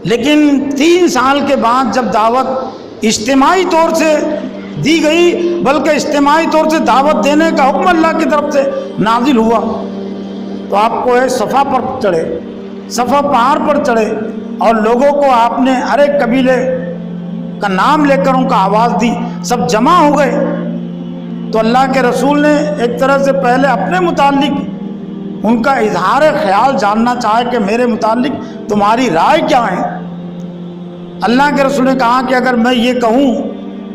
لیکن 3 سال کے بعد جب دعوت اجتماعی طور سے دی گئی، بلکہ اجتماعی طور سے دعوت دینے کا حکم اللہ کی طرف سے نازل ہوا، تو آپ کو صفا پر چڑھے، صفا پہاڑ پر چڑھے اور لوگوں کو آپ نے ہر ایک قبیلے کا نام لے کر ان کا آواز دی، سب جمع ہو گئے۔ تو اللہ کے رسول نے ایک طرح سے پہلے اپنے متعلق ان کا اظہار خیال جاننا چاہے کہ میرے متعلق تمہاری رائے کیا ہے۔ اللہ کے رسول نے کہا کہ اگر میں یہ کہوں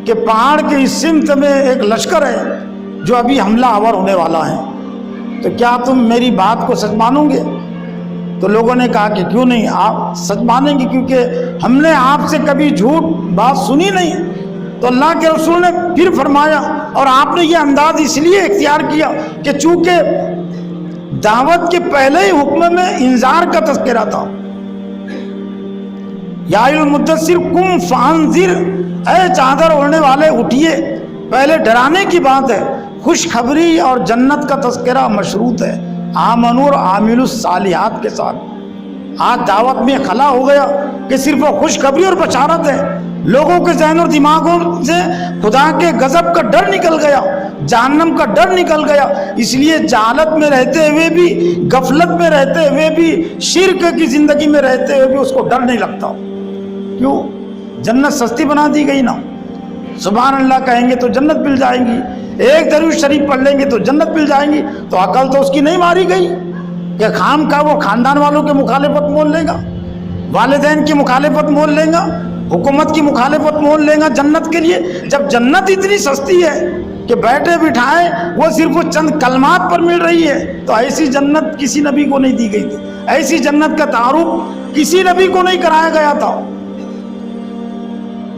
کہ پہاڑ کے اس سمت میں ایک لشکر ہے جو ابھی حملہ آور ہونے والا ہے، تو کیا تم میری بات کو سچ مانو گے؟ تو لوگوں نے کہا کہ کیوں نہیں، آپ سچ مانیں گے، کیونکہ ہم نے آپ سے کبھی جھوٹ بات سنی نہیں۔ تو اللہ کے رسول نے پھر فرمایا، اور آپ نے یہ انداز اس لیے اختیار کیا کہ چونکہ دعوت کے پہلے ہی حکم میں انذار کا تذکرہ تھا، یا ایھا المدثر قم فانذر، اے چادر اوڑھنے والے اٹھیے، پہلے ڈرانے کی بات ہے، خوشخبری اور جنت کا تذکرہ مشروط ہے آمنوا اور عاملوا الصالحات کے ساتھ۔ آج دعوت میں خلا ہو گیا کہ صرف وہ خوشخبری اور بشارت ہے، لوگوں کے ذہن اور دماغوں سے خدا کے غضب کا ڈر نکل گیا، جہنم کا ڈر نکل گیا، اس لیے جہالت میں رہتے ہوئے بھی، غفلت میں رہتے ہوئے بھی، شرک کی زندگی میں رہتے ہوئے بھی اس کو ڈر نہیں لگتا۔ کیوں؟ جنت سستی بنا دی گئی نا، سبحان اللہ کہیں گے تو جنت مل جائیں گی، ایک درود شریف پڑھ لیں گے تو جنت مل جائیں گی، تو عقل تو اس کی نہیں ماری گئی کہ خام کا وہ خاندان والوں کی مخالفت مول لے گا، والدین کی مخالفت مول لے گا، حکومت کی مخالفت مول لے گا جنت کے لیے۔ جب جنت اتنی سستی ہے کہ بیٹھے بٹھائے وہ صرف چند کلمات پر مل رہی ہے، تو ایسی جنت کسی نبی کو نہیں دی گئی تھی، ایسی جنت کا تعارف کسی نبی کو نہیں کرایا گیا تھا۔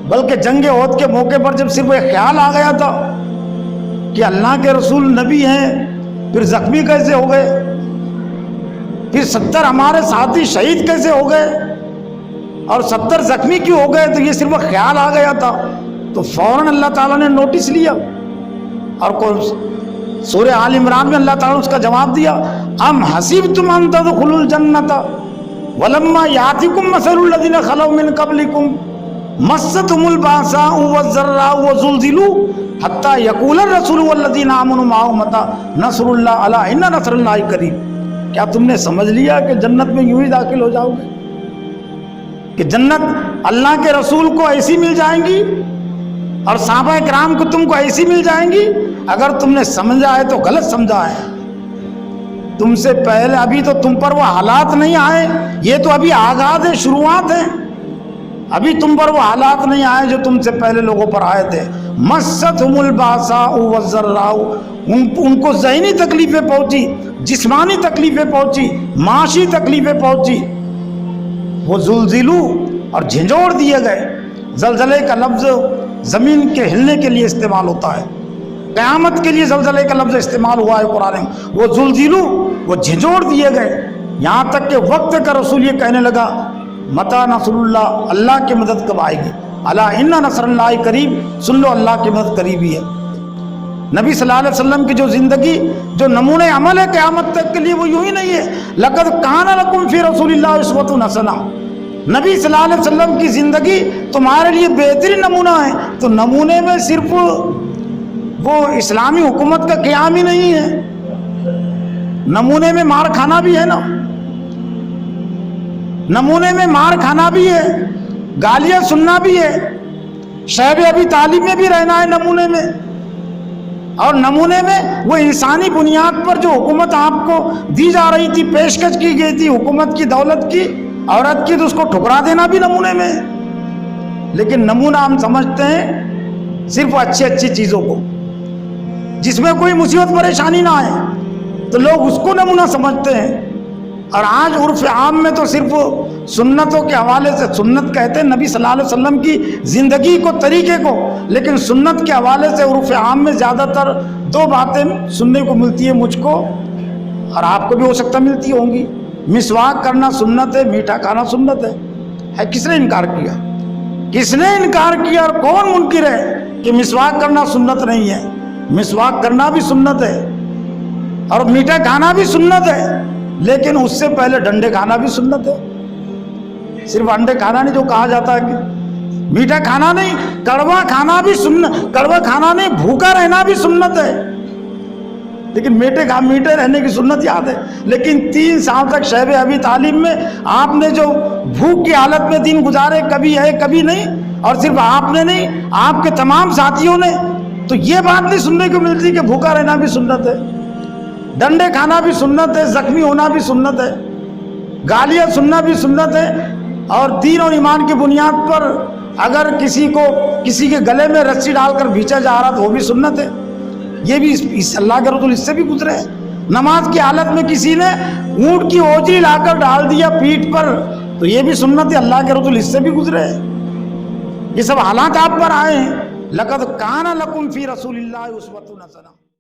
بلکہ جنگ احد کے موقع پر جب صرف ایک خیال آ گیا تھا کہ اللہ کے رسول نبی ہیں، پھر زخمی کیسے ہو گئے، پھر 70 ہمارے ساتھی شہید کیسے ہو گئے اور 70 زخمی کیوں ہو گئے، تو یہ صرف خیال آ گیا تھا، تو فوراً اللہ تعالیٰ نے نوٹس لیا اور سورہ آل عمران میں اللہ تعالیٰ نے اس کا جواب دیا، ام حسبتم ان تدخلوا الجنۃ ولما یاتکم مثل الذین خلوا من قبلکم مستهم الباساء والضراء وزلزلوا حتى يقول الرسول والذين آمنوا معه متى نصر اللہ الا ان نصر اللہ قریب۔ کیا تم نے سمجھ لیا کہ جنت میں یوں ہی داخل ہو جاؤ گے، کہ جنت اللہ کے رسول کو ایسی مل جائیں گی اور صحابہ کرام کو تم کو ایسی مل جائیں گی؟ اگر تم نے سمجھا ہے تو غلط سمجھا ہے۔ تم سے پہلے ابھی تو تم پر وہ حالات نہیں آئے، یہ تو ابھی آغاز ہے، شروعات ہے، ابھی تم پر وہ حالات نہیں آئے جو تم سے پہلے لوگوں پر آئے تھے۔ مستهم الباساء والضراء، ان کو ذہنی تکلیفیں پہنچی، جسمانی تکلیفیں پہنچی، معاشی تکلیفیں پہنچی، وہ زلزلو اور جھنجھوڑ دیے گئے۔ زلزلے کا لفظ زمین کے ہلنے کے لیے استعمال ہوتا ہے، قیامت کے لیے زلزلے کا لفظ استعمال ہوا ہے قرآن میں، وہ زلزلو، وہ جھنجھوڑ دیے گئے، یہاں تک کہ وقت کا رسول یہ کہنے لگا متی نصر اللہ، اللہ کی مدد کب آئے گی، الا ان نصر اللہ قریب، سن لو اللہ کی مدد قریب ہی ہے۔ نبی صلی اللہ علیہ وسلم کی جو زندگی، جو نمونہ عمل ہے قیامت تک کے لیے، وہ یوں ہی نہیں ہے، لقد کان لکم فی رسول اللہ اسوۃ حسنہ، نبی صلی اللہ علیہ وسلم کی زندگی تمہارے لیے بہترین نمونہ ہے۔ تو نمونے میں صرف وہ اسلامی حکومت کا قیام ہی نہیں ہے، نمونے میں مار کھانا بھی ہے نا، نمونے میں مار کھانا بھی ہے، گالیاں سننا بھی ہے، شعب ابی طالب میں بھی رہنا ہے نمونے میں، اور نمونے میں وہ انسانی بنیاد پر جو حکومت آپ کو دی جا رہی تھی، پیشکش کی گئی تھی حکومت کی، دولت کی، عورت کی، تو اس کو ٹھکرا دینا بھی نمونے میں۔ لیکن نمونہ ہم سمجھتے ہیں صرف اچھی چیزوں کو، جس میں کوئی مصیبت پریشانی نہ آئے، تو لوگ اس کو نمونہ سمجھتے ہیں۔ اور آج عرف عام میں تو صرف سنتوں کے حوالے سے، سنت کہتے ہیں نبی صلی اللہ علیہ وسلم کی زندگی کو، طریقے کو، لیکن سنت کے حوالے سے عرف عام میں زیادہ تر 2 باتیں سننے کو ملتی ہے مجھ کو، اور آپ کو بھی ہو سکتا ملتی ہوں گی۔ مسواک کرنا سنت ہے، میٹھا کھانا سنت ہے۔ کس نے انکار کیا؟ کس نے انکار کیا اور کون منکر ہے کہ مسواک کرنا سنت نہیں ہے؟ مسواک کرنا بھی سنت ہے اور میٹھا کھانا بھی سنت ہے، لیکن اس سے پہلے ڈنڈے کھانا بھی سنت ہے۔ صرف انڈے کھانا نہیں جو کہا جاتا ہے کہ میٹھا کھانا نہیں، کڑوا کھانا بھی سنت، کڑوا کھانا نہیں، بھوکا رہنا بھی سنت ہے، لیکن میٹھے رہنے کی سنت یاد ہے۔ لیکن 3 سال تک شعب ابی طالب میں آپ نے جو بھوک کی حالت میں دن گزارے، کبھی ہے کبھی نہیں، اور صرف آپ نے نہیں، آپ کے تمام ساتھیوں نے، تو یہ بات نہیں سننے کو ملتی کہ بھوکا رہنا بھی سنت ہے، ڈنڈے کھانا بھی سنت ہے، زخمی ہونا بھی سنت ہے، گالیاں سننا بھی سنت ہے، اور دین اور ایمان کی بنیاد پر اگر کسی کے گلے میں رسی ڈال کر بھیچا جا رہا تو وہ بھی سنت ہے۔ یہ بھی اس اللہ کے رسول اس سے بھی گزرے ہیں۔ نماز کی حالت میں کسی نے اونٹ کی اوجری لا کر ڈال دیا پیٹھ پر تو یہ بھی سنت ہے، اللہ کے رسول اس سے بھی گزرے ہیں۔ یہ سب حالات آپ پر آئے ہیں۔ لقد کان لکم فی رسول اللہ اسوۃ حسنہ۔